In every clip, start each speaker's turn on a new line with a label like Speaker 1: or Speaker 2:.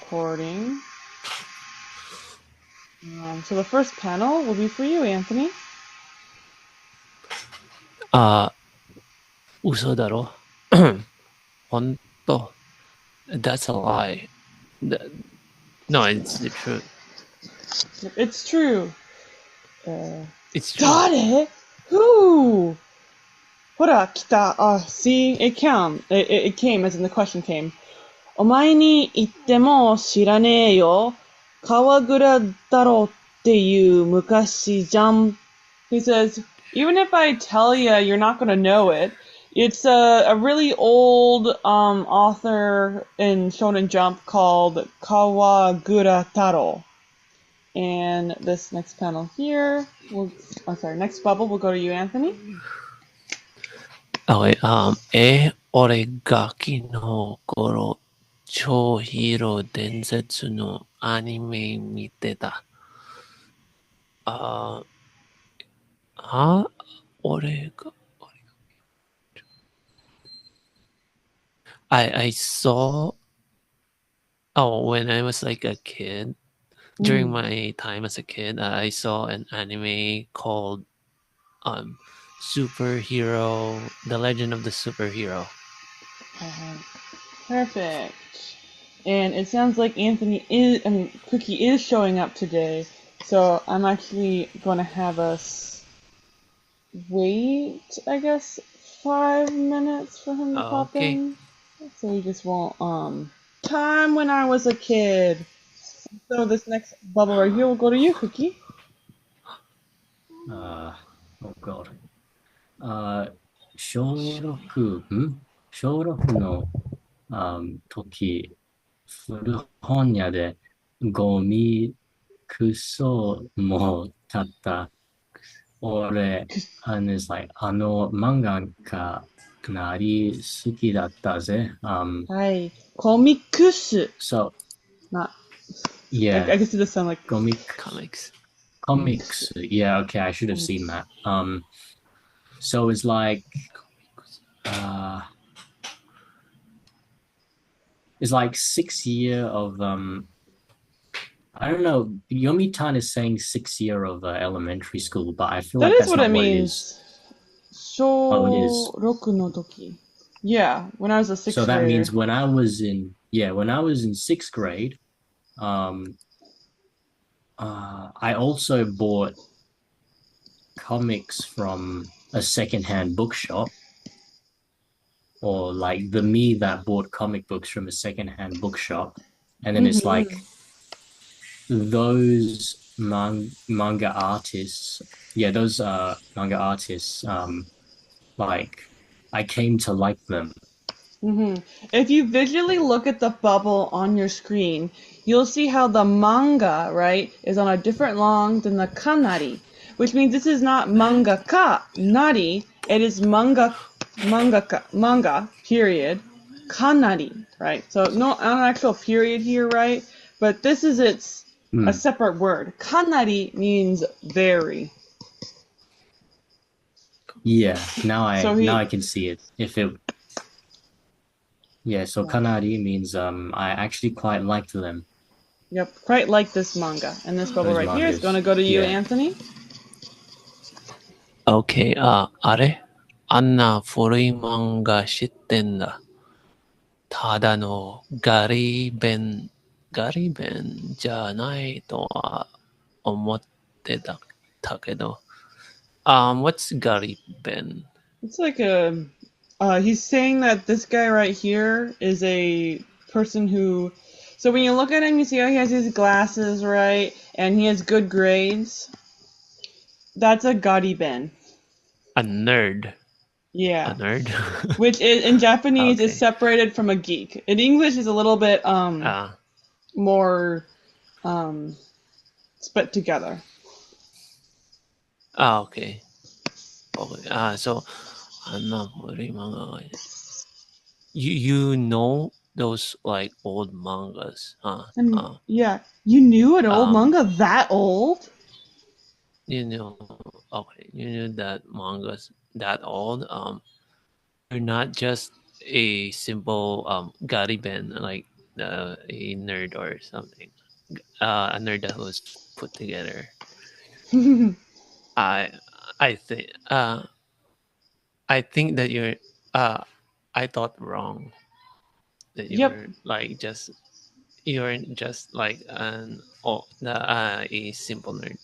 Speaker 1: recording. So the first panel will be for you, Anthony.
Speaker 2: 嘘だろ本当 That's a lie. No, it's the truth.
Speaker 1: It's true.
Speaker 2: It's true.
Speaker 1: 誰? Who? ほら、来た. See, it came. It came as in the question came. お前に言っても知らねえよ。川倉だろっていう昔じゃん. He says, even if I tell you, you're not going to know it. It's a really old author in Shonen Jump called Kawagura Taro. And this next panel here, next bubble will go to you, Anthony.
Speaker 2: Okay, 俺ガキの頃、超ヒーロー伝説のアニメ見てた。俺が、I saw, when I was like a kid, during my time as a kid, I saw an anime called Superhero, The Legend of the Superhero.
Speaker 1: Perfect. And it sounds like Cookie is showing up today. So I'm actually going to have us wait, I guess, 5 minutes for him to pop in. So we just won't, time when I was a kid. So this next bubble right here will go to you, Cookie.
Speaker 3: Oh god. 小6の、時、古本屋でゴミクソも買った。俺、あの漫画家なり好きだったぜ。
Speaker 1: はい。コミックス。
Speaker 3: So,
Speaker 1: not.
Speaker 3: Yeah.
Speaker 1: I guess it does sound like
Speaker 2: comics.
Speaker 3: Comics. Yeah, okay, I should have seen that. So it's like, it's like 6 year of, I don't know, Yomi-tan is saying 6 year of elementary school, but I feel
Speaker 1: that
Speaker 3: like
Speaker 1: is
Speaker 3: that's
Speaker 1: what
Speaker 3: not
Speaker 1: it
Speaker 3: what
Speaker 1: means.
Speaker 3: it is. Oh, it is.
Speaker 1: 小6の時. Yeah, when I was a 6th
Speaker 3: So that
Speaker 1: grader.
Speaker 3: means when I was in 6th grade, I also bought comics from a secondhand bookshop, or like the me that bought comic books from a secondhand bookshop, and then it's like those manga artists, like I came to like them.
Speaker 1: If you visually look at the bubble on your screen, you'll see how the manga, right, is on a different long than the kanari, which means this is not mangaka, nari, it is manga, period, kanari, right? So not an actual period here, right? But this is a separate word. Kanari means very.
Speaker 3: Yeah, now I can see it. So kanari means I actually quite liked them.
Speaker 1: Yep, quite like this manga. And this bubble right here is going to go to you, Anthony.
Speaker 2: Okay, あれあんな古い漫画知ってんだ。ただのガリ弁じゃないとは思ってたけど。What's ガリ弁?
Speaker 1: It's like he's saying that this guy right here is a person who, so when you look at him, you see how he has his glasses, right? And he has good grades. That's a gariben.
Speaker 2: A nerd.
Speaker 1: Yeah.
Speaker 2: A nerd?
Speaker 1: Which in Japanese is separated from a geek. In English is a little bit more split together.
Speaker 2: Okay. So, you know those like old mangas, huh?
Speaker 1: Yeah. You knew an old manga that old?
Speaker 2: You knew that mangas that old. They're not just a simple gariben, like a nerd or something. A nerd that was put together. I I think I think that I thought wrong that
Speaker 1: Yep.
Speaker 2: you're just like a simple nerd.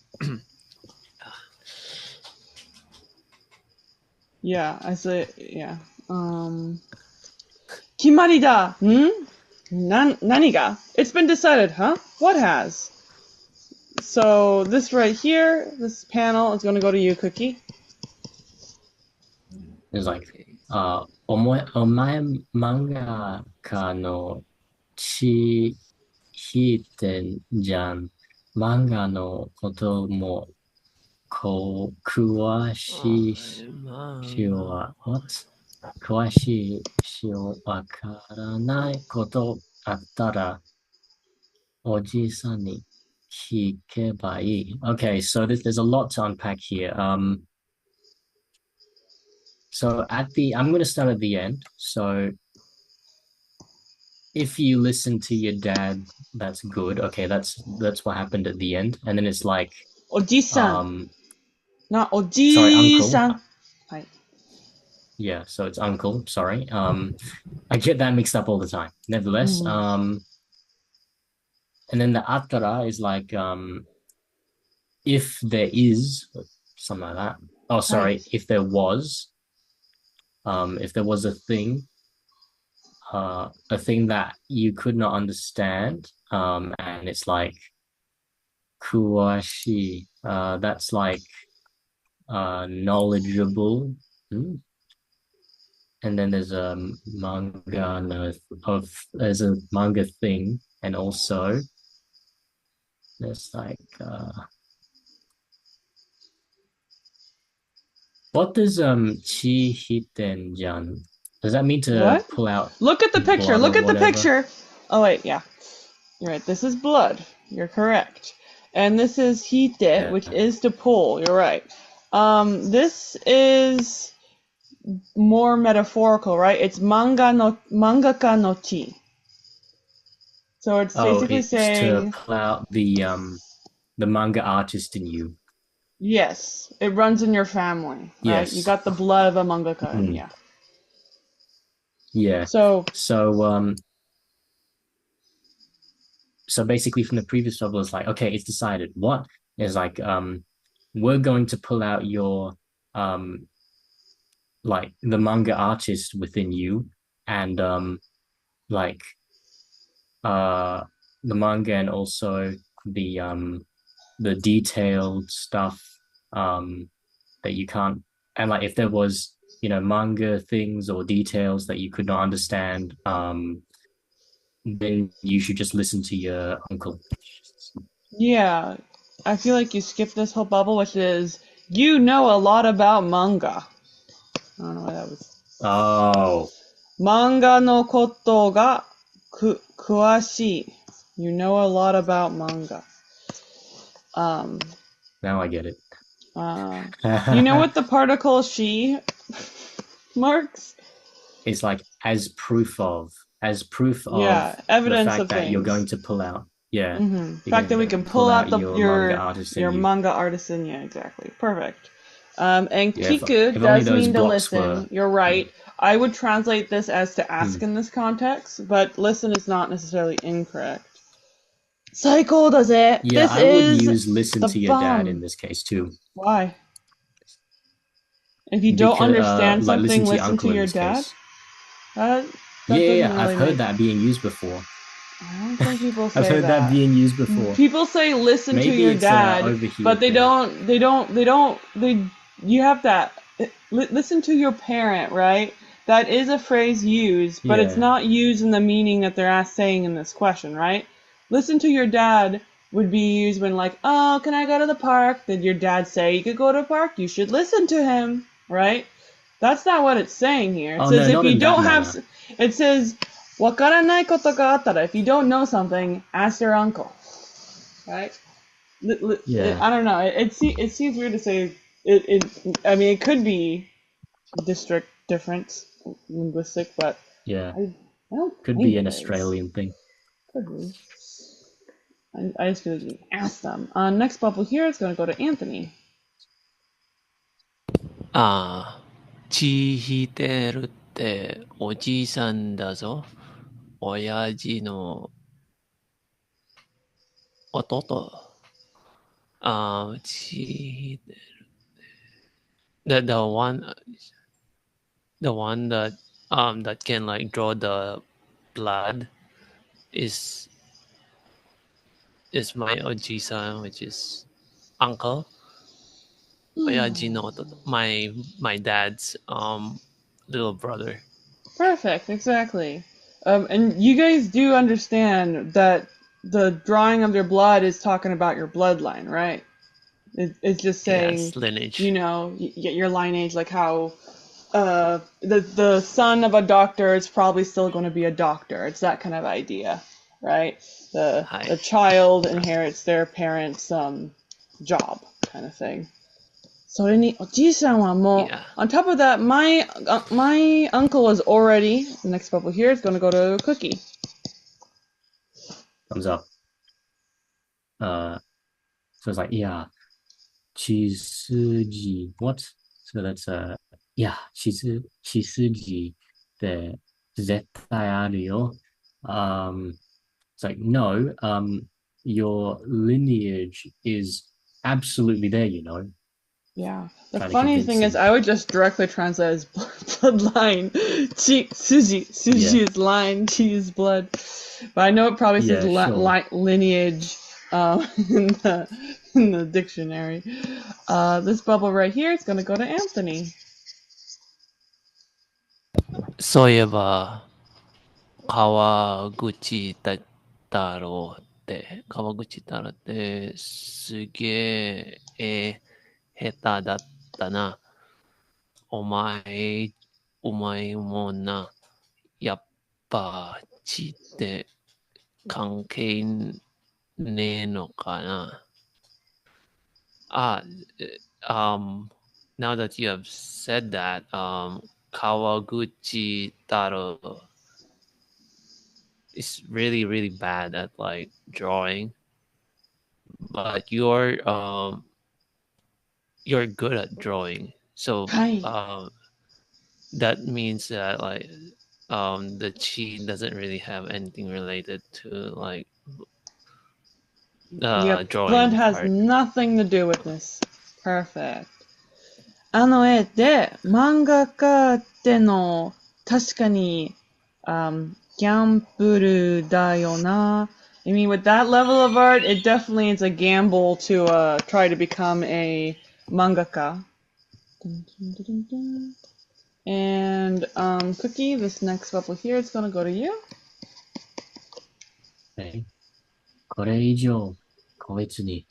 Speaker 1: Yeah, I say, yeah. 決まりだ。何が? It's been decided, huh? What has? So this right here, this panel is going to go to you, Cookie.
Speaker 3: It's like,
Speaker 2: Okay.
Speaker 3: お前漫画家の血引いてんじゃん。漫画のことも詳しいしは、詳しいしわからないことあったら、おじさんに聞けばいい。Okay, so there's a lot to unpack here. So I'm going to start at the end. So if you listen to your dad, that's good. Okay, that's what happened at the end. And then it's like,
Speaker 1: おじさん。not お
Speaker 3: sorry,
Speaker 1: じさん。
Speaker 3: uncle.
Speaker 1: はい。
Speaker 3: Yeah, so it's uncle. Sorry. I get that mixed up all the time. Nevertheless, and then the atara is like, if there is something like that. Oh, sorry.
Speaker 1: Right.
Speaker 3: If there was a thing that you could not understand, and it's like kuwashi, that's like knowledgeable. And then there's a manga there's a manga thing, and also there's like what does chi hitenjan? Does that mean to
Speaker 1: What?
Speaker 3: pull out?
Speaker 1: Look at the picture.
Speaker 3: blood
Speaker 1: Look
Speaker 3: or
Speaker 1: at the
Speaker 3: whatever?
Speaker 1: picture. Oh, wait, yeah. You're right. This is blood. You're correct. And this is hite,
Speaker 3: Yeah.
Speaker 1: which is to pull. You're right. This is more metaphorical, right? It's mangaka no chi. So it's basically
Speaker 3: It's
Speaker 1: saying,
Speaker 3: to pull out the manga artist in you.
Speaker 1: yes, it runs in your family, right?
Speaker 3: Yes.
Speaker 1: You got the blood of a mangaka, yeah.
Speaker 3: Yeah.
Speaker 1: So
Speaker 3: basically from the previous novel, it's like, okay, it's decided. What is like, we're going to pull out your like the manga artist within you, and like the manga, and also the detailed stuff that you can't, and like if there was manga things or details that you could not understand, then you should just listen to your uncle.
Speaker 1: yeah, I feel like you skipped this whole bubble, which is, you know a lot about manga. I don't know why that was.
Speaker 3: Oh.
Speaker 1: Manga no koto ga kuwashii. You know a lot about manga.
Speaker 3: Now I get it.
Speaker 1: You know what the particle shi marks?
Speaker 3: It's like as proof of
Speaker 1: evidence
Speaker 3: the fact
Speaker 1: of
Speaker 3: that you're
Speaker 1: things.
Speaker 3: going to pull out. Yeah.
Speaker 1: The fact that we can pull out your manga artisan. Yeah, exactly. Perfect. And kiku does mean to listen. You're right. I would translate this as to ask in this context, but listen is not necessarily incorrect. 最高だぜ.
Speaker 3: Yeah,
Speaker 1: this
Speaker 3: I would
Speaker 1: is
Speaker 3: use listen to your dad
Speaker 1: bomb.
Speaker 3: in this case too.
Speaker 1: Why? If you don't understand
Speaker 3: like
Speaker 1: something,
Speaker 3: listen to
Speaker 1: your dad?
Speaker 3: That
Speaker 1: really
Speaker 3: I've heard that being used before.
Speaker 1: I don't think people say
Speaker 3: I've heard that being used before.
Speaker 1: People say listen
Speaker 3: Maybe
Speaker 1: to your dad, but they don't. You have that. Listen to your parent, right? That is a phrase used, but it's not used in the meaning that they're saying in this question, right? Listen to your dad would be used when like, oh, can I go to the park? Did your dad say you could go to the park? You should listen to him, right? That's not what it's saying here. It says if you don't have, it says, わからないことがあったら, if you don't know something, ask your uncle, right? I don't know. It seems weird to say it. I mean, it could be district difference, linguistic, but
Speaker 3: yeah,
Speaker 1: I don't
Speaker 3: could
Speaker 1: think
Speaker 3: be an
Speaker 1: it is.
Speaker 3: Australian thing.
Speaker 1: I just feel like you ask them. Next bubble here is going to go to Anthony.
Speaker 2: ああ、血引いてるっておじいさんだぞ。親父の弟。血引いてる。The one that can like draw the blood is my oji-san, which is uncle. Oyaji no ototo. My dad's little brother.
Speaker 1: Perfect, exactly. And you guys do understand that the drawing of your blood is talking about your bloodline, right? It's just saying,
Speaker 2: Yes, lineage.
Speaker 1: you know, your lineage, like how the son of a doctor is probably still going to be a doctor. It's that kind of idea, right? The child inherits their parents' job, kind of thing. それにおじいさんはもう
Speaker 2: Yeah.
Speaker 1: On top of that, my uncle is already, the next bubble here is going to go to Cookie.
Speaker 3: Thumbs up. So it's like, yeah, 血筋 what? So that's yeah, 血筋って絶対あるよ. It's like, no, your lineage is absolutely there, you know.
Speaker 1: Yeah. The
Speaker 3: Trying to
Speaker 1: funny
Speaker 3: convince
Speaker 1: thing is,
Speaker 3: him.
Speaker 1: I would just directly translate as bloodline. Suji
Speaker 3: Yeah.
Speaker 1: is line, chi is blood. But I know it probably says
Speaker 3: Yeah, sure.
Speaker 1: lineage in the dictionary. This bubble right here is going to go to Anthony.
Speaker 2: そういえば、川口太郎ってすげえ下手だったな。お前もな、やっぱ血って関係ねえのかな。Now that you have said that, Kawaguchi Taro is really, really bad at like drawing, but you're good at drawing. So that means that like the chi doesn't really have anything related to like
Speaker 1: Yep,
Speaker 2: drawing
Speaker 1: blood has
Speaker 2: part.
Speaker 1: nothing to do with this. Perfect. あの絵で漫画家っての確かに、ギャンブルだよな。I mean, with that level of art, it definitely is a gamble to try to become a mangaka. And Cookie, this next bubble here is going to go to you.
Speaker 3: Okay. これ以上、こいつに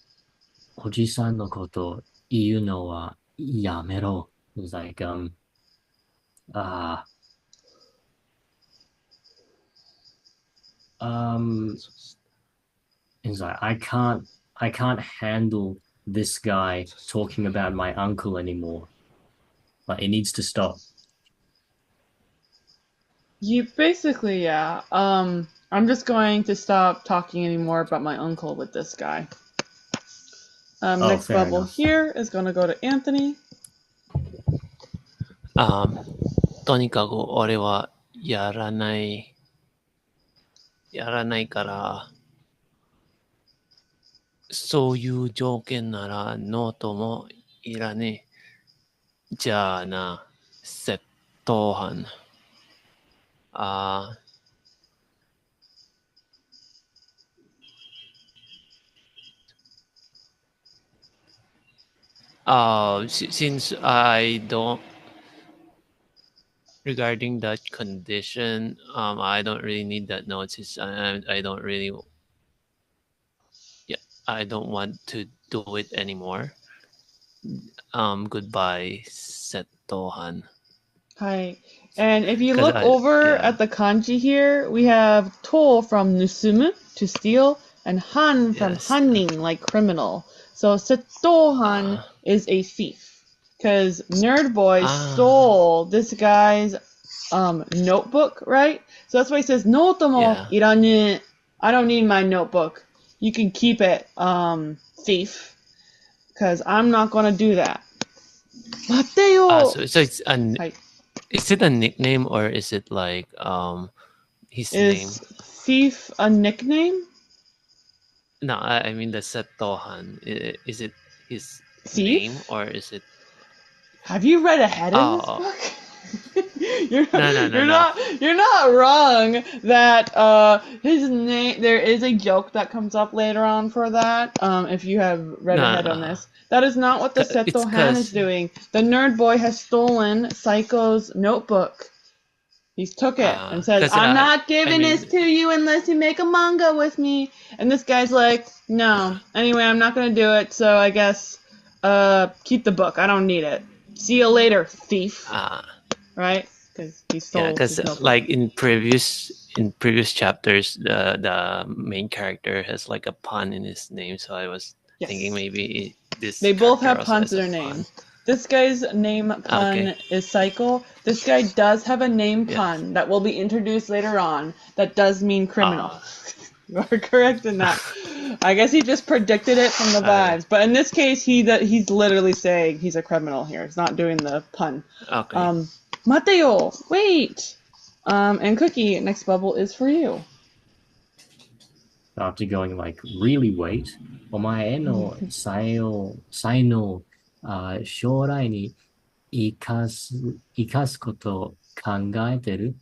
Speaker 3: おじさんのこと言うのはやめろ. It's like, it's like, I can't handle this guy talking about my uncle anymore. Like, it needs to stop.
Speaker 1: You basically, yeah. I'm just going to stop talking anymore about my uncle with this guy. Next
Speaker 3: fair
Speaker 1: bubble
Speaker 3: enough.
Speaker 1: here is going to go to Anthony.
Speaker 2: とにかく俺はやらないから、そういう条件ならノートもいらねえ。じゃあな、窃盗犯。Since I don't, regarding that condition, I don't really need that notice. I don't really, I don't want to do it anymore. Goodbye, Setohan.
Speaker 1: Hi. And if you look over at the kanji here, we have to from nusumu, to steal, and han from hanning, like criminal. So setohan is a thief. Because Nerd Boy stole this guy's notebook, right? So that's why he says, noto mo irane. I don't need my notebook. You can keep it, thief, because I'm not gonna do that. 待ってよ!
Speaker 2: So it's is it a nickname or is it like his name?
Speaker 1: Is thief a nickname?
Speaker 2: No, I mean the Setohan. Is it his
Speaker 1: Thief?
Speaker 2: name or is it?
Speaker 1: Have you read ahead in this
Speaker 2: Oh.
Speaker 1: book? You're
Speaker 2: No.
Speaker 1: You're not wrong that his name. There is a joke that comes up later on for that. If you have read ahead on this, that is not what the Seto Han is doing. The nerd boy has stolen Psycho's notebook. He's took it and says, "I'm not giving this to you unless you make a manga with me." And this guy's like, "No. Anyway, I'm not gonna do it. So I guess keep the book. I don't need it. See you later, thief." Right? Because he stole.
Speaker 2: Yeah, because like in previous chapters, the main character has like a pun in his name, so I was thinking maybe this.
Speaker 1: They both have puns in their name. This guy's name pun is Cycle. This guy does have a name pun that will be introduced later on that does mean criminal. You are correct in that. I guess he just predicted it from the vibes. But in this case, he's literally saying he's a criminal here. He's not doing the pun.
Speaker 2: Okay.
Speaker 1: Mateo, wait! And Cookie, next bubble is for you.
Speaker 3: After going like, really wait? お前の才能、将来に生かすことを考えてる。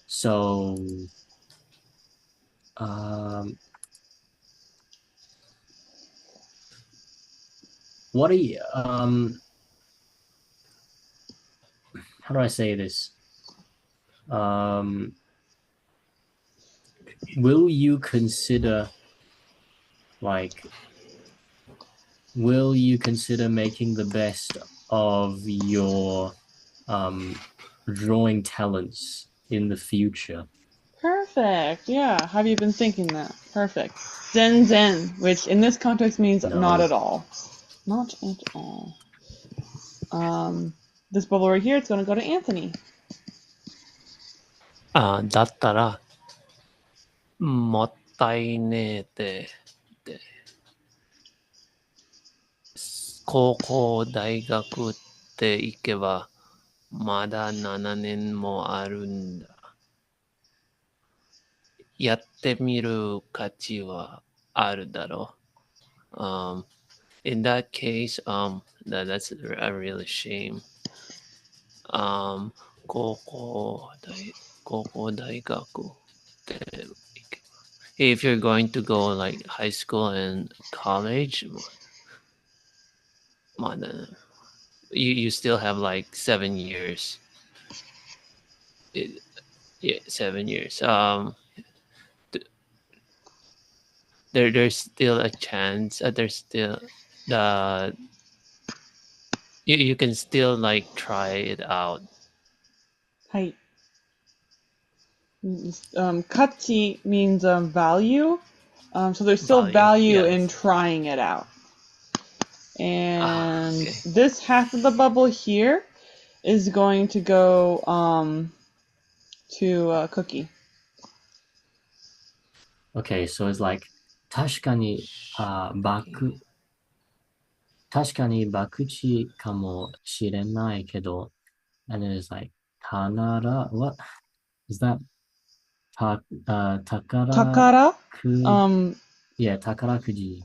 Speaker 3: So, what are you, how do I say this? Will you consider making the best of your drawing talents in the future?
Speaker 1: Perfect. Yeah. Have you been thinking that? Perfect. Zen, which in this context means not at all. Not at all. This bubble right here, it's going to go to Anthony.
Speaker 2: だったらもったいねえで高校大学って行けばまだ7年もあるんだ。やってみる価値はあるだろう。In that case, that's a real shame. 高校大学って行けば If you're going to go like high school and college, you still have like 7 years. 7 years. There's still a chance. There's still you can still like try it out.
Speaker 1: はい。Kachi means value. So there's still value in trying it out. And this half of the bubble here is going to go to Cookie.
Speaker 3: Okay, so it's like 確かに博打かもしれないけど and then it's like what is that? 宝くじ.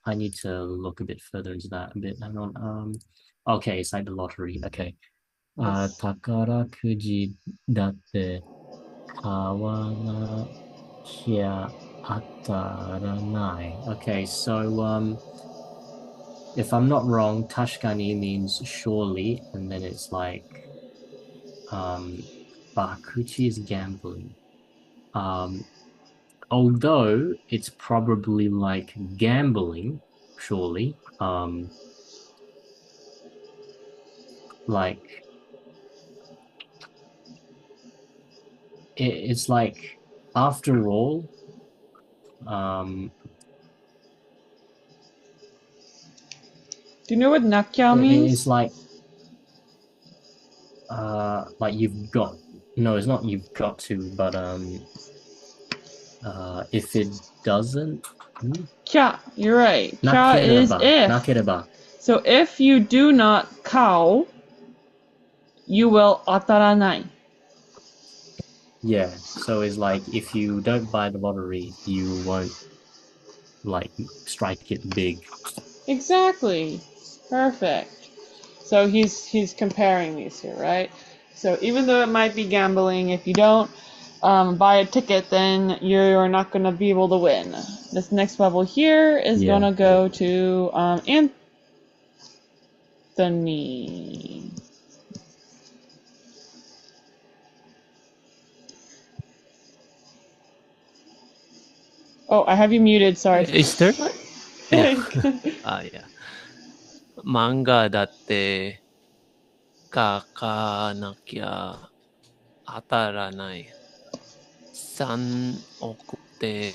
Speaker 3: I need to look a bit further into that a bit. Hang on. Okay, it's like the lottery. Okay. 宝くじだって買わなきゃ当たらない. Okay, so if I'm not wrong, tashkani means surely, and then it's like bakuchi is gambling. Although it's probably like gambling, surely. Like it's like after all,
Speaker 1: do you know what nakya means?
Speaker 3: It's like you've got No, it's not you've got to, but if it doesn't,
Speaker 1: Kya, you're right. Kya is
Speaker 3: nakereba,
Speaker 1: if.
Speaker 3: nakereba.
Speaker 1: So if you do not kao, you will ataranai.
Speaker 3: Yeah, so it's like if you don't buy the lottery, you won't like strike it big.
Speaker 1: Exactly. Perfect. So he's comparing these two, right? So even though it might be gambling, if you don't buy a ticket, then you're not going to be able to win. This next bubble here is
Speaker 3: Yeah.
Speaker 1: going to go to Anthony. Oh, I have you muted. Sorry.
Speaker 2: Is there?
Speaker 1: Yeah.
Speaker 2: Yeah. 漫画だって書かなきゃ当たらない。3億手に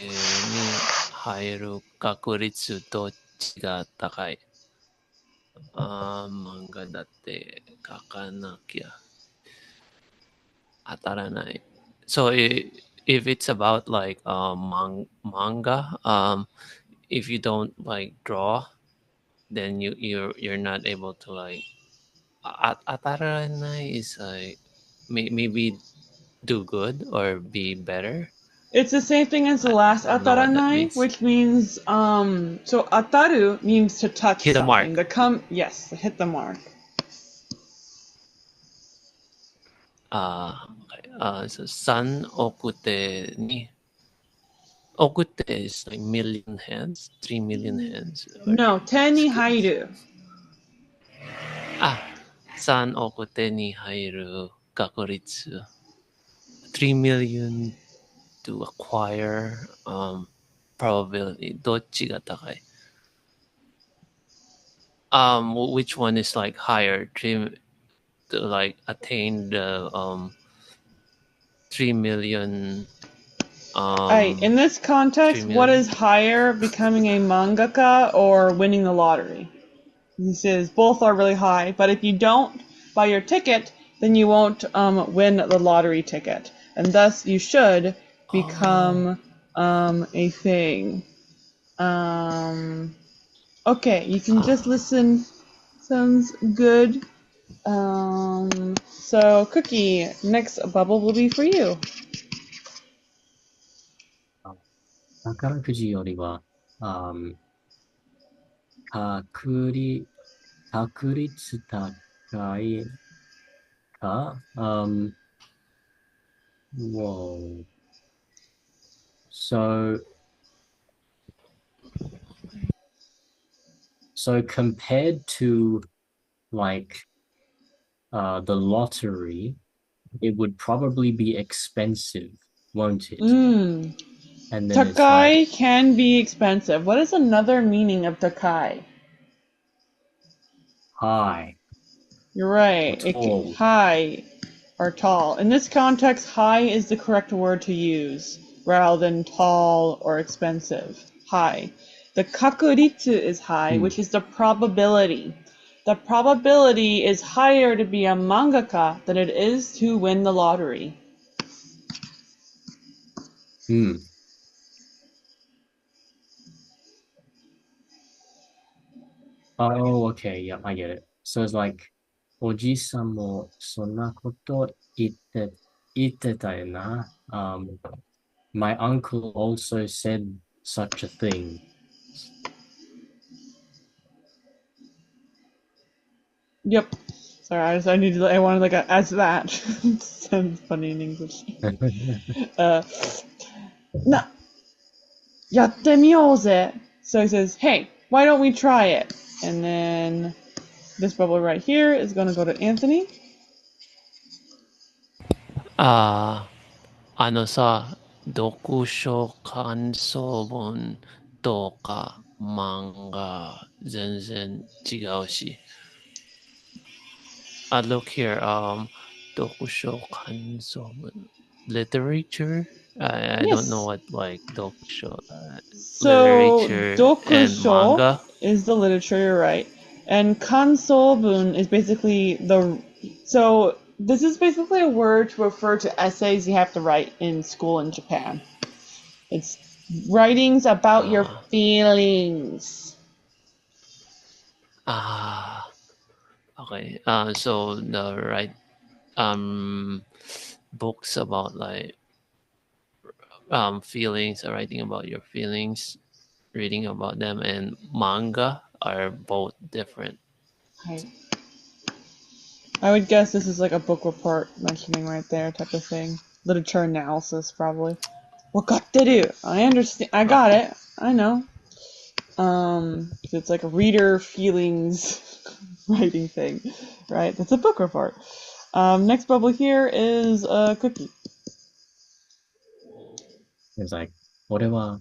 Speaker 2: 入る確率どっちが高い？漫画だって書かなきゃ当たらない。So if it's about like manga, if you don't like draw, then you're not able to like 当たらない is like maybe do good or be better.
Speaker 1: It's the same thing as the last
Speaker 2: I don't know what that
Speaker 1: ataranai,
Speaker 2: means.
Speaker 1: which means so ataru means to touch
Speaker 2: Hit a
Speaker 1: something.
Speaker 2: mark.
Speaker 1: Yes, hit the mark.
Speaker 2: Okay. So 3億手に億手 is like million hands, 3 million hands.
Speaker 1: No, te ni hairu.
Speaker 2: 3億手に入る確率 3 million to acquire probability どっちが高い？ which one is like higher to like attain the 3 million
Speaker 1: In this context, what is higher, becoming a mangaka or winning the lottery? He says both are really high, but if you don't buy your ticket, then you won't win the lottery ticket, and thus you should become a thing. Okay, you can just listen. Sounds good. So Cookie, next bubble will be for you.
Speaker 3: 宝くじよりは、確率高いかwhoa. So compared to like the lottery, it would probably be expensive, won't it? And then
Speaker 1: Takai
Speaker 3: it's like,
Speaker 1: can be expensive. What is another meaning of takai?
Speaker 3: high.
Speaker 1: You're right. High or tall. In this context, high is the correct word to use rather than tall or expensive. High. The kakuritsu is high, which is the probability. The probability is higher to be a mangaka than it is to win the lottery.
Speaker 3: Oh, okay. Yeah, I get it. So it's like, おじさんもそんなこと言ってたよな。My uncle also said such a thing.
Speaker 1: Yep. Sorry, I wanted like a as that. Sounds funny in English. やってみようぜ. So he says, hey, why don't we try it? And then this bubble right here is going to go to Anthony.
Speaker 2: さ、読書感想文とか漫画全然違うし。Look here, 読書感想文 literature? I don't know what like 読書
Speaker 1: So
Speaker 2: literature and
Speaker 1: dokusho
Speaker 2: manga
Speaker 1: is the literature, you're right. And kansobun is basically so This is basically a word to refer to essays you have to write in school in Japan. It's writings about your feelings.
Speaker 2: Okay. So the books about like feelings, writing about your feelings, reading about them, and manga are both different.
Speaker 1: I would guess this is like a book report mentioning right there type of thing. Literature analysis, probably. Wakateru. I understand. I got it. I know. It's like a reader feelings writing thing, right? That's a book report. Next bubble here is a cookie.
Speaker 3: It's like, 俺は、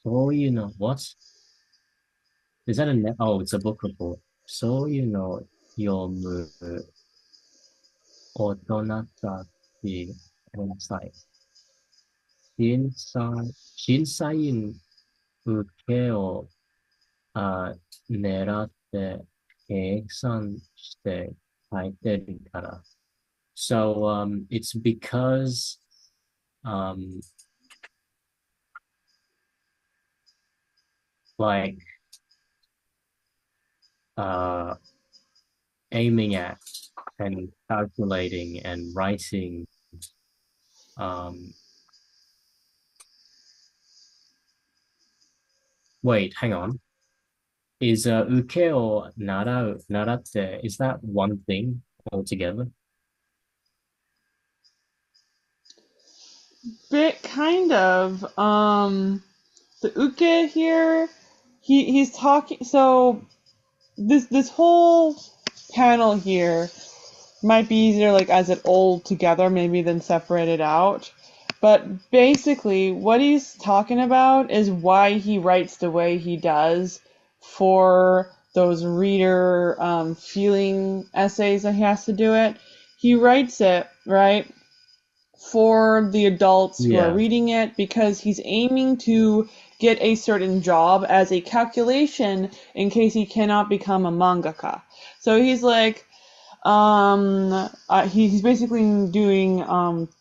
Speaker 3: そういうの、what? Is that oh, it's a book report. そういうの読む大人たち、ごめんなさい。審査員受けを狙って計算して書いてるから。So, it's because, um, like, uh, aiming at and calculating and writing, wait, hang on. Is, 受けを習って、is that one thing altogether?
Speaker 1: Bit kind of. The uke here, he's talking. So this whole panel here might be easier like as it all together maybe than separated out. But basically, what he's talking about is why he writes the way he does for those reader feeling essays that he has to do it. He writes it, right, for the adults who are reading it because he's aiming to get a certain job as a calculation in case he cannot become a mangaka. So he's like, he's basically doing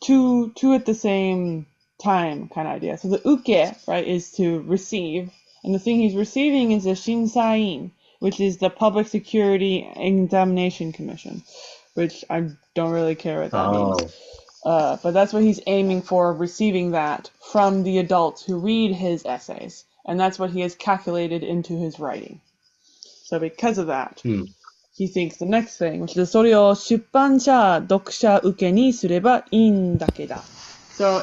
Speaker 1: two at the same time kind of idea. So the uke, right, is to receive, and the thing he's receiving is the shinsain, which is the Public Security Examination Commission, which I don't really care what that means. But that's what he's aiming for, receiving that from the adults who read his essays, and that's what he has calculated into his writing. So because of that, he thinks the next thing, which is それを出版社、読者受けにすればいいんだけだ. So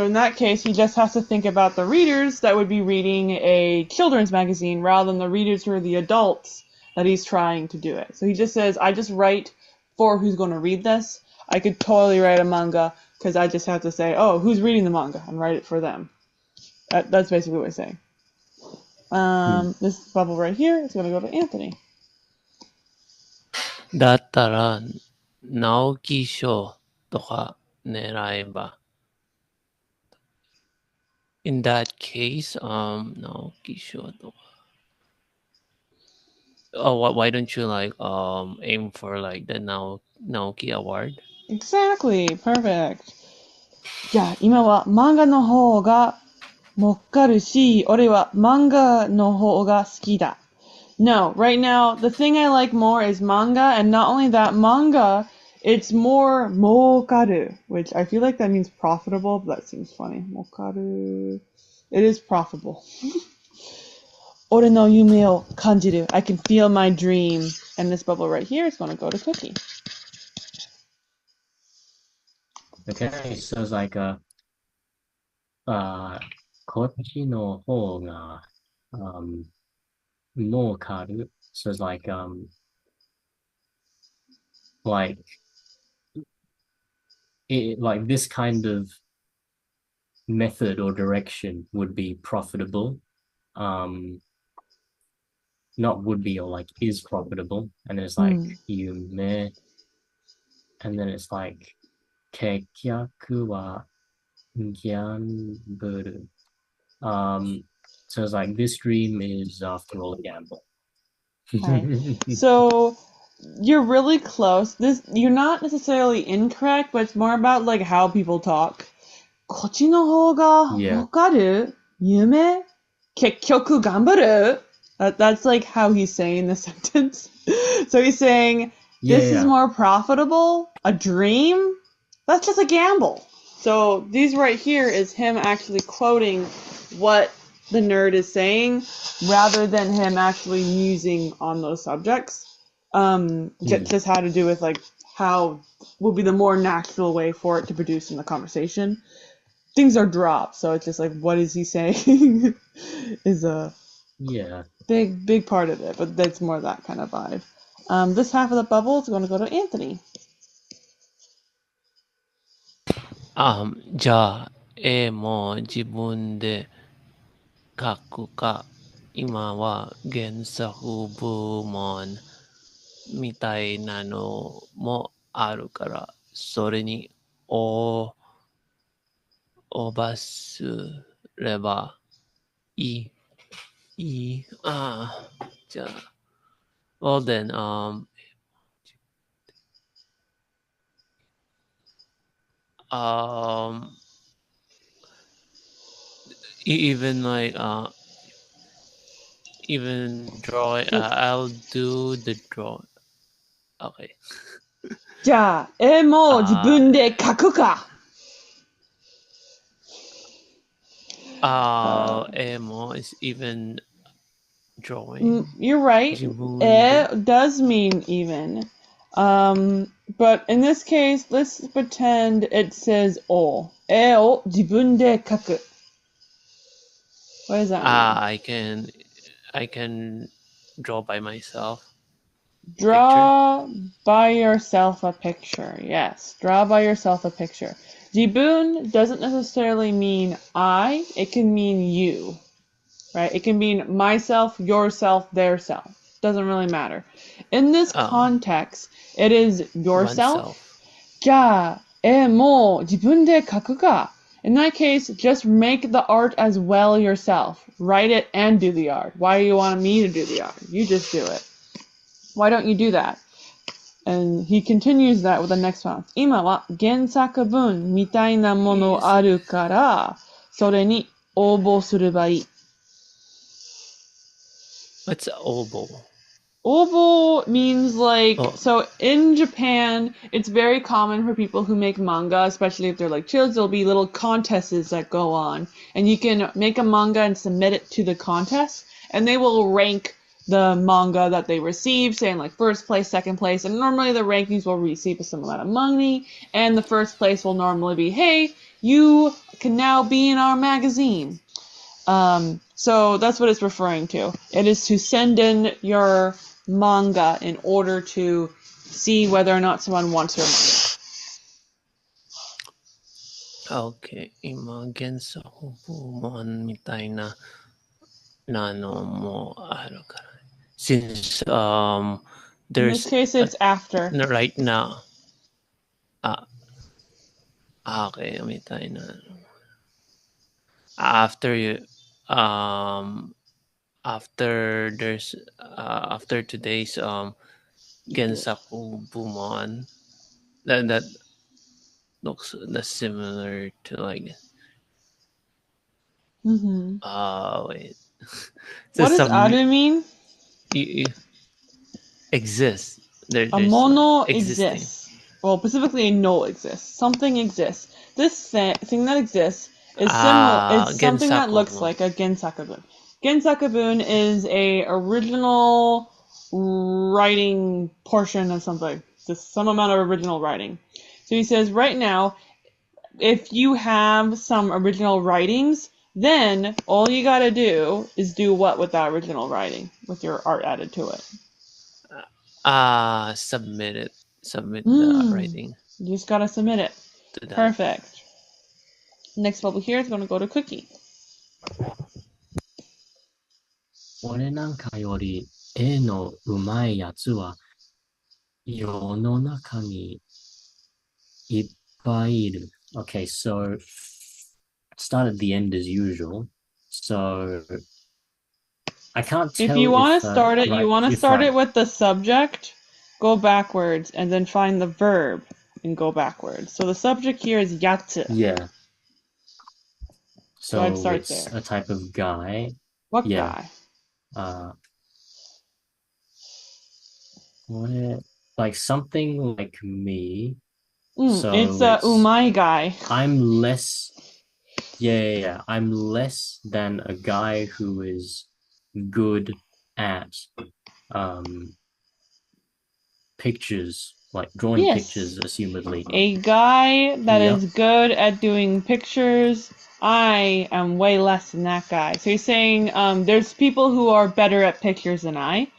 Speaker 1: in that case, he just has to think about the readers that would be reading a children's magazine rather than the readers who are the adults that he's trying to do it. So he just says, I just write for who's going to read this. I could totally write a manga because I just have to say, oh, who's reading the manga and write it for them. That's basically what he's saying. This bubble right here is going to go to Anthony.
Speaker 2: だったら、直木賞とか狙えば。In that case, 直木賞とか。Oh, why don't you like aim for like the Naoki Award?
Speaker 1: Exactly, perfect. じゃあ今は漫画の方が儲かるし、俺は漫画の方が好きだ。No, right now, the thing I like more is manga, and not only that, manga, it's more mokaru, which I feel like that means profitable, but that seems funny. Mokaru. It is profitable. 俺の夢を感じる. I can feel my dream. And this bubble right here is going to go to Cookie.
Speaker 3: Okay, so it's like, こっちの方が、儲かる. So it's like, like this kind of method or direction would be profitable. Not would be or like is profitable. And it's like yume. And then it's like 結局は gamble. So it's like this dream is after all a gamble.
Speaker 1: So you're really close. You're not necessarily incorrect, but it's more about like how people talk. こっちの方がわかる夢結局頑張る That's like how he's saying the sentence. So he's saying, this is more profitable? A dream? That's just a gamble. So these right here is him actually quoting what the nerd is saying rather than him actually musing on those subjects. Just how to do with like how will be the more natural way for it to produce in the conversation. Things are dropped, so it's just like, what is he saying? Is a big part of it, but that's more that kind of vibe. This half of the bubble is going to go to Anthony.
Speaker 2: じゃあ、絵も自分で描くか、今は原作部門みたいなのもあるから、それに応募すればいい。じゃあ、well then, even like even drawing, I'll do the draw. Okay.
Speaker 1: じゃあ、絵も自分で描くか。
Speaker 2: 絵も is even drawing.
Speaker 1: You're right.
Speaker 2: 自分で。
Speaker 1: does mean even. But in this case, let's pretend it says o. 絵を自分で描く. What does that mean?
Speaker 2: I can draw by myself.
Speaker 1: Draw by yourself a picture. Yes, draw by yourself a picture. Jibun doesn't necessarily mean I, it can mean you. Right? It can mean myself, yourself, their self. Doesn't really matter. In this context, it is yourself. じゃあ、もう自分で描くか. In that case, just make the art as well yourself. Write it and do the art. Why do you want me to do the art? You just do it. Why don't you do that? And he continues that with the next one. 今は原作文みたいなものあるから、それに応募すればいい.
Speaker 2: What's oboe?
Speaker 1: Oboe means like, so in Japan, it's very common for people who make manga, especially if they're like children, there'll be little contests that go on. And you can make a manga and submit it to the contest, and they will rank the manga that they receive, saying like first place, second place, and normally the rankings will receive some amount of money, and the first place will normally be, hey, you can now be in our magazine. So that's what it's referring to. It is to send in your manga in order to see whether or not someone wants your manga.
Speaker 2: Okay, 今原作部門みたいなのもあるから。Since there's
Speaker 1: in this case it's after.
Speaker 2: Right now. Okay, みたいな。After there's after today's 原作部門 that looks similar to like wait.
Speaker 1: What does aru mean?
Speaker 2: Exists. There's
Speaker 1: a mono exists. Well, specifically a no exists. Something exists. This thing that exists is similar. It's something that looks like a gensakabun. Gensakabun is a original writing portion of something. Just some amount of original writing. So he says right now, if you have some original writings, then all you gotta do is do what with that original writing, with your art added to it?
Speaker 2: Submit it. Submit the writing.
Speaker 1: You just gotta submit it. Perfect. Next bubble here is gonna go to Cookie.
Speaker 3: 俺なんかより絵のうまいやつは世の中にいっぱいいる. Okay, so start at the end as usual. So I can't tell
Speaker 1: if you want to start it, you want to start it with the subject go backwards, and then find the verb and go backwards. So the subject here is yatsu.
Speaker 3: Yeah.
Speaker 1: So I'd
Speaker 3: So
Speaker 1: start
Speaker 3: it's
Speaker 1: there.
Speaker 3: a type of guy.
Speaker 1: What
Speaker 3: Yeah.
Speaker 1: guy?
Speaker 3: What? Like something like me.
Speaker 1: It's
Speaker 3: So
Speaker 1: a
Speaker 3: it's
Speaker 1: umai guy.
Speaker 3: I'm less. Yeah. I'm less than a guy who is good at um pictures, like drawing
Speaker 1: Yes.
Speaker 3: pictures, assumedly.
Speaker 1: A guy that
Speaker 3: Yep.
Speaker 1: is good at doing pictures. I am way less than that guy. So you're saying there's people who are better at pictures than I.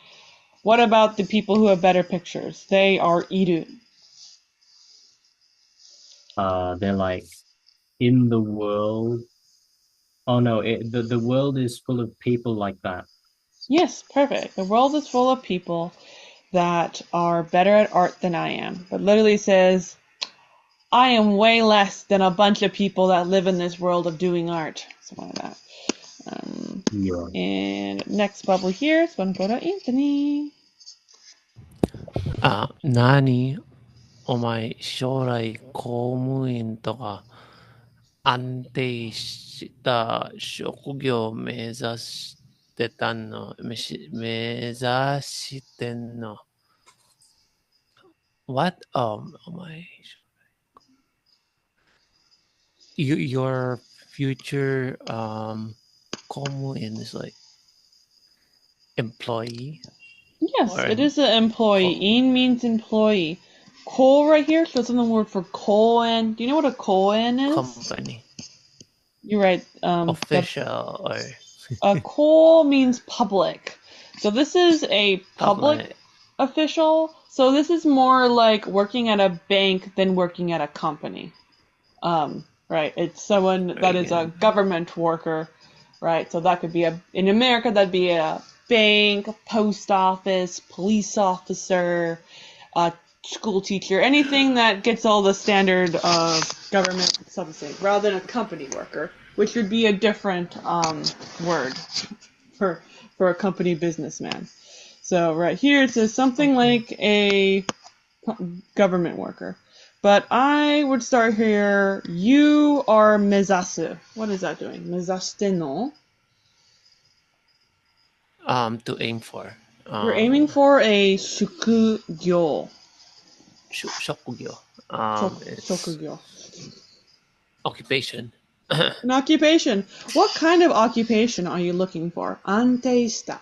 Speaker 1: What about the people who have better pictures? They are iru.
Speaker 3: They're like in the world. Oh no, the world is full of people like that.
Speaker 1: Yes, perfect. The world is full of people that are better at art than I am. But literally says, I am way less than a bunch of people that live in this world of doing art. Something like that.
Speaker 3: Yeah.
Speaker 1: And next bubble here is going to go to Anthony.
Speaker 2: 何お前、将来公務員とか安定した職業を目指してたの、目指してんの。What? Oh my. Your future公務員 is like employee?
Speaker 1: Yes,
Speaker 2: Or
Speaker 1: it is an employee. In means employee. Coal right here, so it's another word for koen. Do you know what a koen is?
Speaker 2: company?
Speaker 1: You're right.
Speaker 2: Official or
Speaker 1: A coal means public. So this is a public official. So this is more like working at a bank than working at a company. Right. It's someone that is a government worker, right? So that could be in America, that'd be a bank, a post office, police officer, a school teacher, anything that gets all the standard of government something, rather than a company worker, which would be a different word for a company businessman. So right here it says something like a government worker. But I would start here. You are mezasu. What is that doing? Mezashite no?
Speaker 2: to aim for.
Speaker 1: You're aiming for a shukugyo.
Speaker 2: Shokugyo. It's
Speaker 1: Shokugyo.
Speaker 2: occupation.
Speaker 1: An occupation. What kind of occupation are you looking for? Anteista.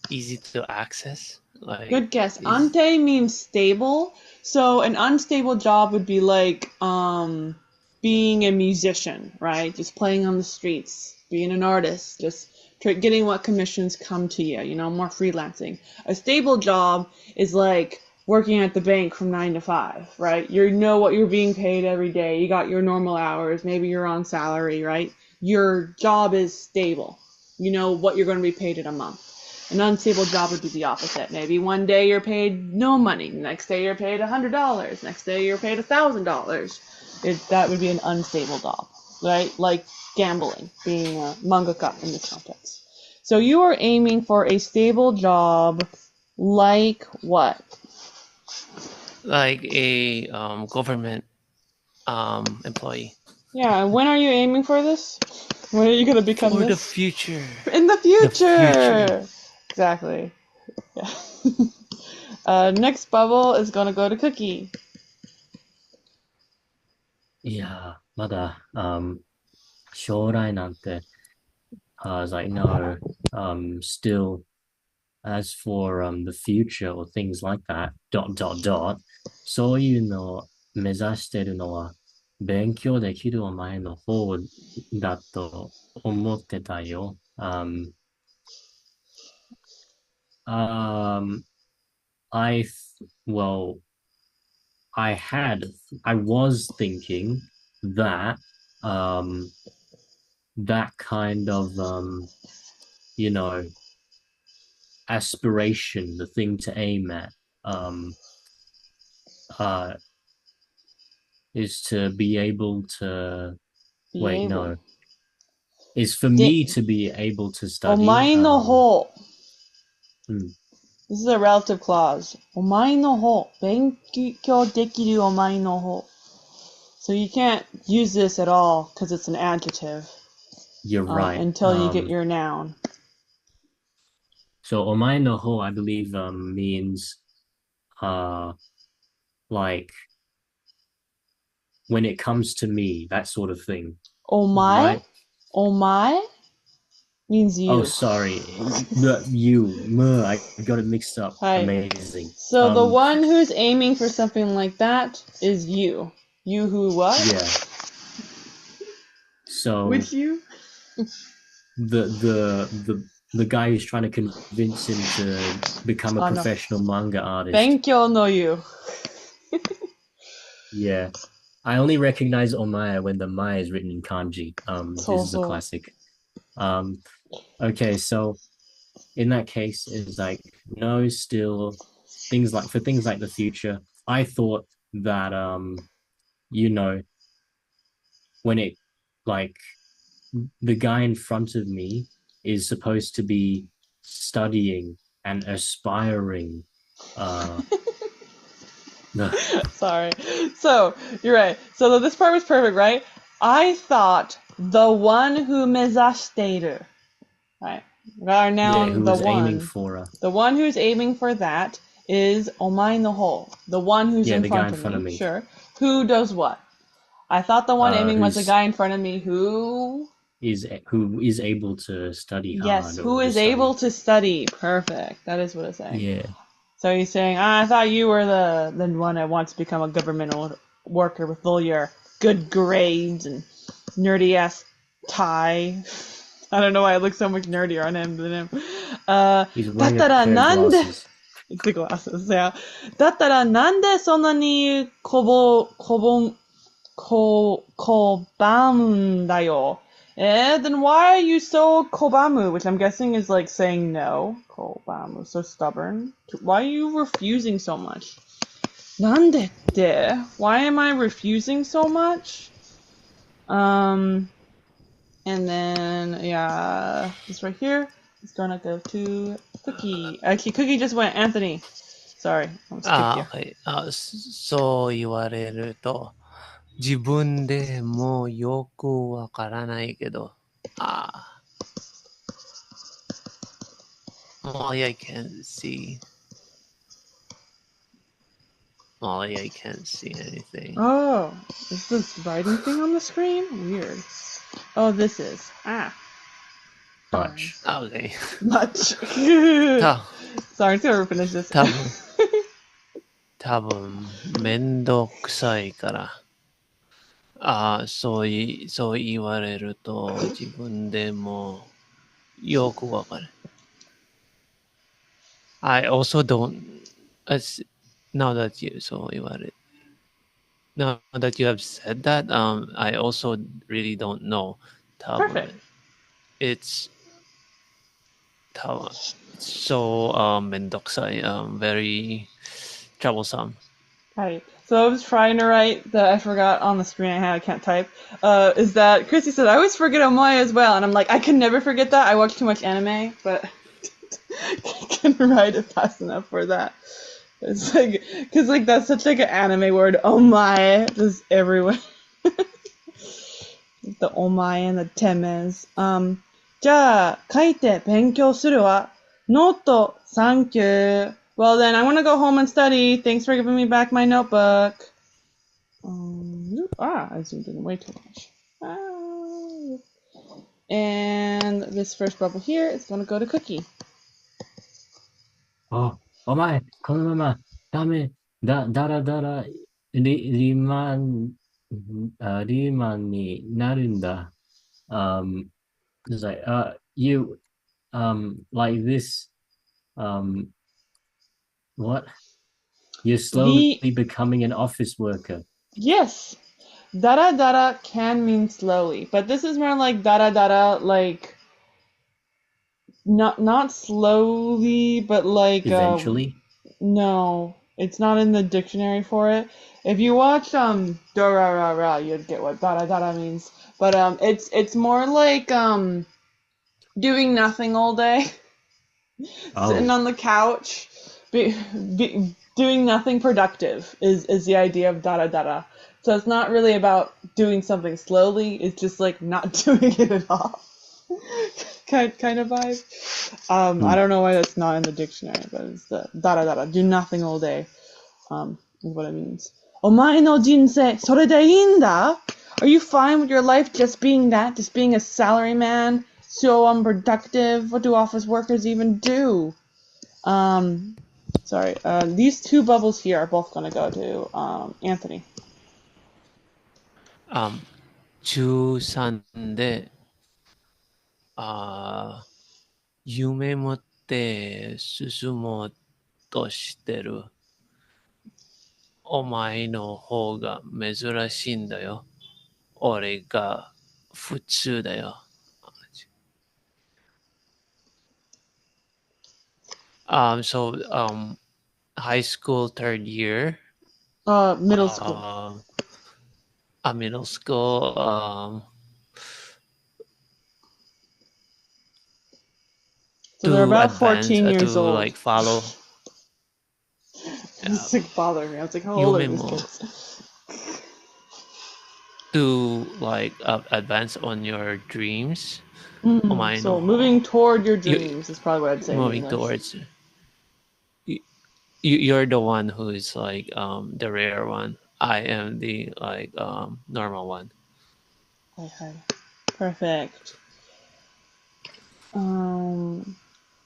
Speaker 2: Easy to access. Like
Speaker 1: Good guess. Ante means stable. So an unstable job would be like being a musician, right? Just playing on the streets, being an artist, just getting what commissions come to you, more freelancing. A stable job is like working at the bank from 9 to 5, right? You know what you're being paid every day. You got your normal hours. Maybe you're on salary, right? Your job is stable. You know what you're going to be paid in a month. An unstable job would be the opposite. Maybe one day you're paid no money, next day you're paid $100, next day you're paid $1,000. That would be an unstable job, right? Like gambling, being a mangaka in this context. So you are aiming for a stable job, like what?
Speaker 2: like a government employee.
Speaker 1: Yeah, and when are you aiming for this? When are you going to become
Speaker 2: For
Speaker 1: this?
Speaker 2: the future.
Speaker 1: In the future!
Speaker 2: The future.
Speaker 1: Exactly. Yeah. Next bubble is going to go to Cookie.
Speaker 3: いやー、まだ、将来なんて、as I know, still, as for the future or things like that, ... そういうのを目指してるのは、勉強できる前の方だと思ってたよ。I, well, I was thinking that, that kind of, you know, aspiration, the thing to aim at, is to be able to, is for me to be able to study.
Speaker 1: お前の方。This is a relative clause. お前の方。勉強できるお前の方。So you can't use this at all because it's an adjective.
Speaker 3: You're right.
Speaker 1: Until you get your noun.
Speaker 3: So お前の方, I believe, means like when it comes to me, that sort of thing.
Speaker 1: お前?
Speaker 3: Right?
Speaker 1: お前 means you.
Speaker 3: Oh, sorry. You. I got it mixed up.
Speaker 1: Hi.
Speaker 3: Amazing.
Speaker 1: So the one who's aiming for something like that is you. You who what?
Speaker 3: Yeah. So
Speaker 1: Which you?
Speaker 3: the guy who's trying to convince him to become a professional manga artist.
Speaker 1: 勉強のyou.
Speaker 3: Yeah. I only recognize omae when the mae is written in kanji. This is a classic. Okay, so in that case, it's like no, still things like the future. I thought that when it like the guy in front of me is supposed to be studying and aspiring.
Speaker 1: Sorry. So you're right. So this part was perfect, right? I thought the one who 目指している. Right. Our noun, the one.
Speaker 3: Aiming for
Speaker 1: the one who's aiming for that is お前の方. The one who's in front of me. Sure. Who does what? I thought the one aiming was the guy in front of me who
Speaker 3: is able to study hard.
Speaker 1: Yes, who is able to study. Perfect. That is what it's saying.
Speaker 3: Yeah.
Speaker 1: So he's saying, I thought you were the one that wants to become a government worker with all your good grades and nerdy ass tie. I don't know why I look so much nerdier on him than him.
Speaker 3: He's wearing a pair of glasses.
Speaker 1: The glasses, yeah. だったらなんでそんなに拒むんだよ? Then why are you so kobamu? Which I'm guessing is like saying no. Kobamu, so stubborn. Why are you refusing so much? なんでって? Why am I refusing so much? And then, yeah, this right here is gonna go to Cookie. Actually, Cookie just went Anthony. Sorry, I skipped you.
Speaker 2: そう言われると、自分でもよくわからないけど、Molly, I can't see. Molly, I can't see anything.
Speaker 1: Oh, is this writing thing on the screen? Weird. Oh, this is.
Speaker 3: Much.
Speaker 2: Okay.
Speaker 1: Much. Sorry, I'm gonna finish this.
Speaker 2: 多分、めんどくさいから。そう言われると、自分でもよくわかる。I also don't, now that you have said that, I also really don't know.
Speaker 1: Perfect.
Speaker 2: It's so めんどくさい, very troublesome.
Speaker 1: Right. So I was trying to write that I forgot on the screen I can't type. Is that Chrissy said I always forget Omoe as well, and I'm like I can never forget that. I watch too much anime, but I can write it fast enough for that. It's like because like that's such like an anime word. Omoe just everywhere. The omae and the temes. じゃあ書いて勉強するわ。Note, thank you. Well then, I'm gonna go home and study. Thanks for giving me back my notebook. I zoomed in way too much. And this first bubble here is gonna go to Cookie.
Speaker 3: Oh, omae, このままダメだらだらリマンになるんだ。It's like you like this what? You're slowly becoming an office worker.
Speaker 1: Yes. Dara dara can mean slowly, but this is more like dara dara, like not slowly, but like
Speaker 3: eventually.
Speaker 1: No, it's not in the dictionary for it. If you watch Dorarara, you'd get what dara dara means. But it's more like doing nothing all day, sitting on the couch. doing nothing productive is the idea of dada dada. So it's not really about doing something slowly. It's just like not doing it at all. kind of vibe. I don't know why that's not in the dictionary, but it's the dada dada. Do nothing all day. Is what it means. お前の人生、それでいいんだ? Are you fine with your life just being that? Just being a salaryman? So unproductive? What do office workers even do? Sorry. These two bubbles here are both going to go to Anthony.
Speaker 2: 中3で、夢持って進もうとしてる。お前の方が珍しいんだよ。俺が普通だよ。So, high school third year.
Speaker 1: Middle school.
Speaker 2: Middle school.
Speaker 1: So they're about 14 years old.
Speaker 2: Like follow.
Speaker 1: It's like bothering me. I was like, how old are these kids?
Speaker 2: To like advance on your dreams.
Speaker 1: So moving toward your dreams is probably what I'd say.
Speaker 2: Moving towards. You're the one who is like the rare one. I am the like normal one.
Speaker 1: Okay. Perfect.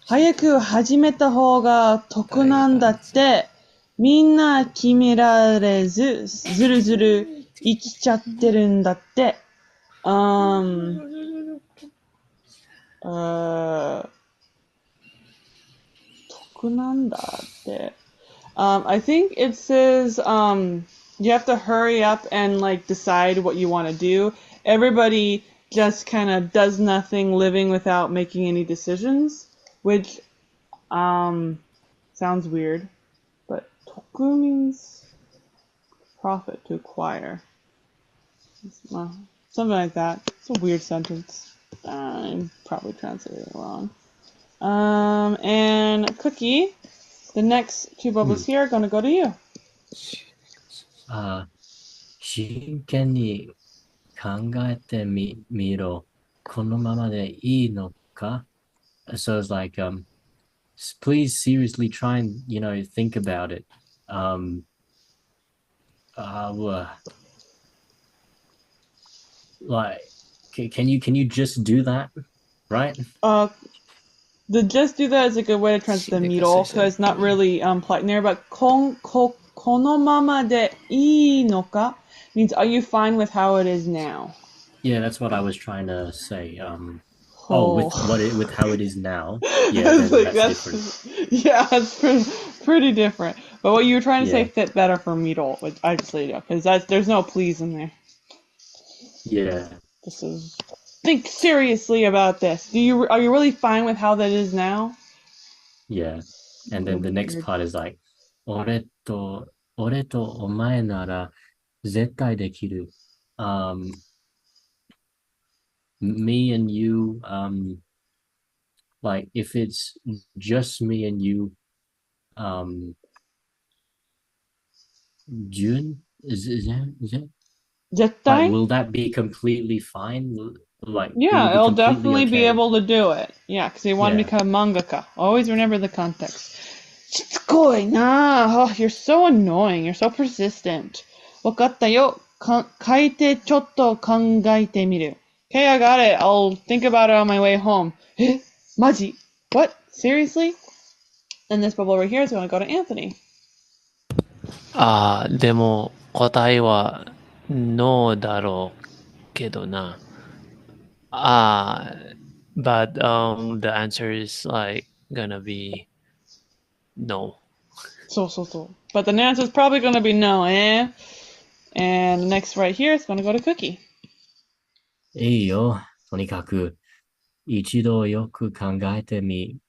Speaker 1: 早く始めた方が得なんだって。みんな決められず、ずるずる生きちゃってるんだって。得なんだって。I think it says you have to hurry up and like decide what you want to do. Everybody just kind of does nothing, living without making any decisions, which sounds weird, but toku means profit, to acquire. Something like that. It's a weird sentence. I'm probably translating it wrong. And Cookie, the next two bubbles here are going to go to you.
Speaker 3: 真剣に考えてみろ。このままでいいのか? So it's like, please seriously try and, think about it. Like, can you just do that? Right?
Speaker 1: The just do that is a good way to translate the middle, because it's not really polite there, but このままでいいのか means are you fine with how it is now?
Speaker 3: Yeah, that's what I was trying to say. With how it is now. Yeah, that's different.
Speaker 1: Yeah, that's pretty different. But what you were trying to say fit better for middle, which I just laid out, because there's no please in there.
Speaker 3: Yeah.
Speaker 1: This is think seriously about this. Are you really fine with how that is now?
Speaker 3: Yeah. And then the next part is like, 俺とお前なら絶対できる。Me and you, like if it's just me and you, June, is that? Like, will that be completely fine? Like,
Speaker 1: yeah, it'll definitely be able to do it. Yeah, because they want to become mangaka. Always remember the context. Shitsukoi na! Oh, you're so annoying. You're so persistent. わかったよ。書いてちょっと考えてみる. Okay, I got it. I'll think about it on my way home. え? Maji? What? Seriously? And this bubble right here is going to go to Anthony.
Speaker 2: でも答えはノーだろうけどな。But the answer is like gonna be no.
Speaker 1: So. But the answer is probably gonna be no, eh? And the next right here is gonna go to Cookie.
Speaker 3: いいよ。とにかく、一度よく考えてみ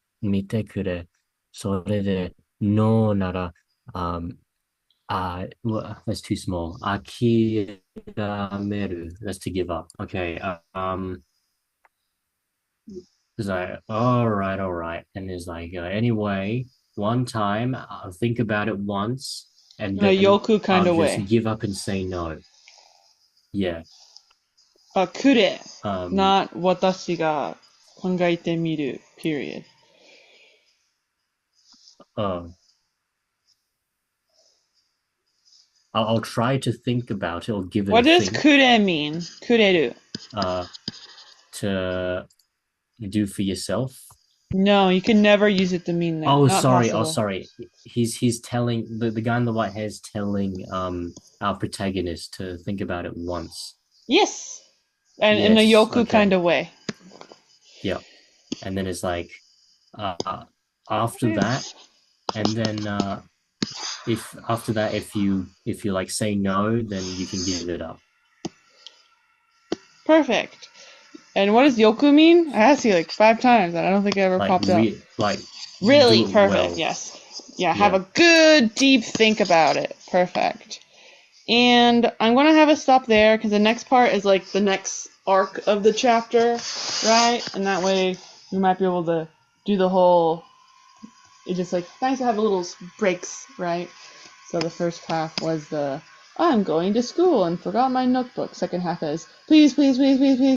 Speaker 3: てくれ。それで、ノーなら、well, that's too small. 諦める. That's to give up. Okay. It's like, all right. And it's like, anyway, one time, I'll think about it once, and
Speaker 1: In a
Speaker 3: then
Speaker 1: yoku kind
Speaker 3: I'll
Speaker 1: of
Speaker 3: just
Speaker 1: way.
Speaker 3: give up and say no. Yeah.
Speaker 1: くれ
Speaker 3: Um,
Speaker 1: not 私が考えてみる period.
Speaker 3: uh, I'll try to think about it or give it
Speaker 1: What
Speaker 3: a
Speaker 1: does
Speaker 3: think.
Speaker 1: くれ mean? くれる
Speaker 3: To do for yourself.
Speaker 1: No, you can never use it to mean that.
Speaker 3: Oh,
Speaker 1: Not
Speaker 3: sorry.
Speaker 1: possible.
Speaker 3: Oh, sorry. He's telling the guy in the white hair is telling our protagonist to think about it once.
Speaker 1: Yes! And in a
Speaker 3: Yes.
Speaker 1: yoku
Speaker 3: Okay.
Speaker 1: kind of way.
Speaker 3: Yeah. And then it's like after that, and then if after that if you like say no, then you can give it up.
Speaker 1: Perfect. And what does yoku mean? I asked you like 5 times and I don't think it ever
Speaker 3: Like
Speaker 1: popped up. Really?
Speaker 3: do it
Speaker 1: Perfect.
Speaker 3: well.
Speaker 1: Yes. Yeah, have
Speaker 3: Yeah.
Speaker 1: a good deep think about it. Perfect. And I'm going to have it stop there because the next part is like the next arc of the chapter, right? And that way we might be able to do the whole. It's just like nice to have little breaks, right? So the first half was the I'm going to school and forgot my notebook. Second half is please, please, please, please, please.